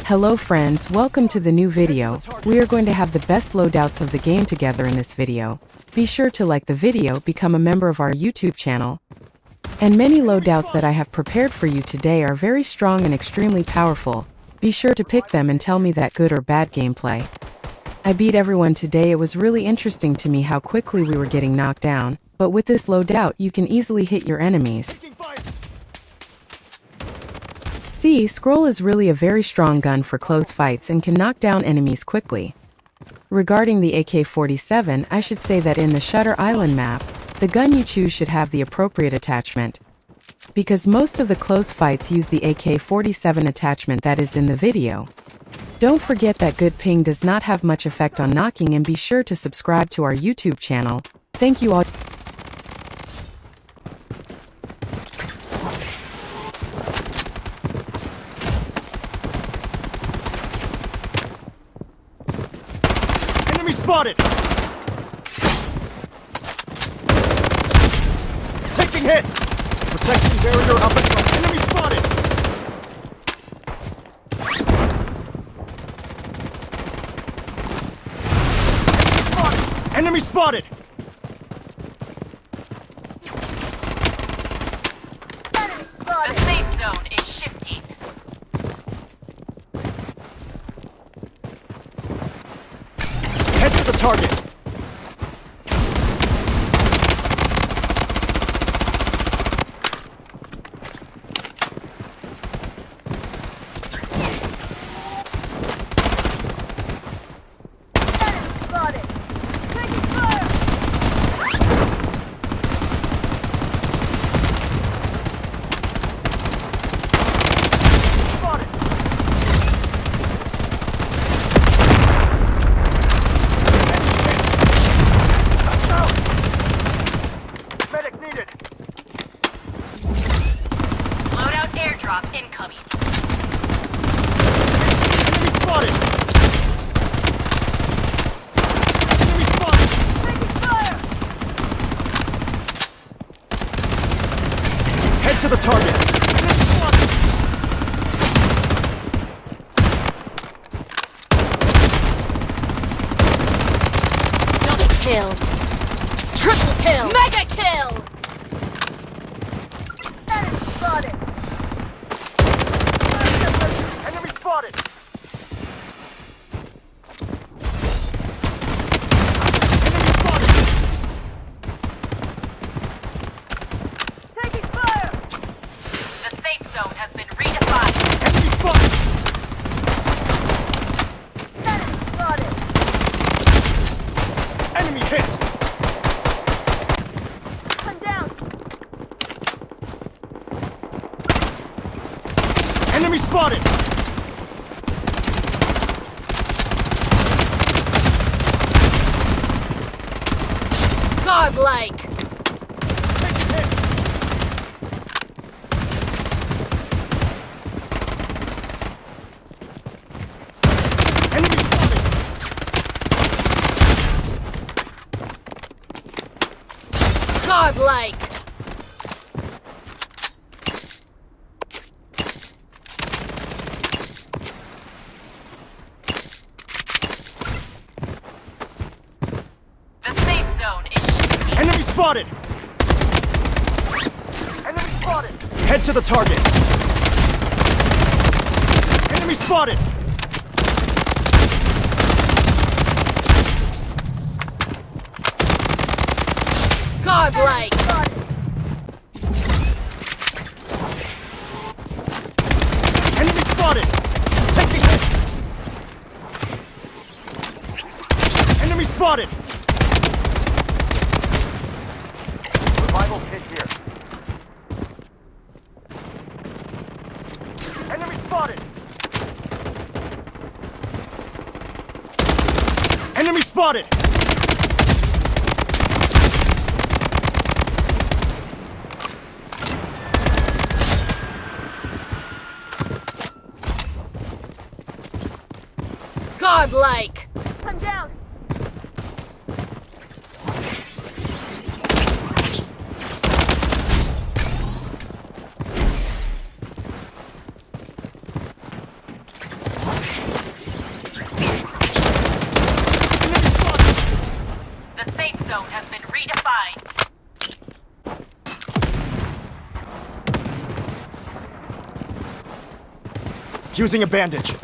Hello friends, welcome to the new video. We are going to have the best loadouts of the game together in this video. Be sure to like the video, become a member of our YouTube channel. And many loadouts that I have prepared for you today are very strong and extremely powerful. Be sure to pick them and tell me that good or bad gameplay. I beat everyone today. It was really interesting to me how quickly we were getting knocked down. But with this loadout, you can easily hit your enemies. See, Sceral is really a very strong gun for close fights and can knock down enemies quickly. Regarding the AK-47, I should say that in the Shutter Island map, the gun you choose should have the appropriate attachment. Because most of the close fights use the AK-47 attachment that is in the video. Don't forget that good ping does not have much effect on knocking, and be sure to subscribe to our YouTube channel. Thank you all. Enemy spotted! Taking hits! Protection barrier up and front. Enemy spotted! Enemy spotted! The safe zone is shifting. Head to the target! Loadout airdrop incoming. Enemy spotted! Enemy spotted! Taking fire! Head to the target! Enemy spotted! Double kill. Triple kill. Mega kill. Enemy spotted. Enemy spotted! Enemy spotted! Taking fire. The safe zone has been redefined. Enemy spotted! Enemy spotted. Enemy hit! One down. Enemy spotted! Godlike. Taking hit! Enemy spotted! Godlike. The safe zone is shifting. Enemy spotted! Enemy spotted! Head to the target! Enemy spotted! Godlike. Enemy spotted! Taking hits! Enemy spotted! Revival kit here. Enemy spotted! Enemy spotted! Godlike. I'm down. redefined. Using a bandage.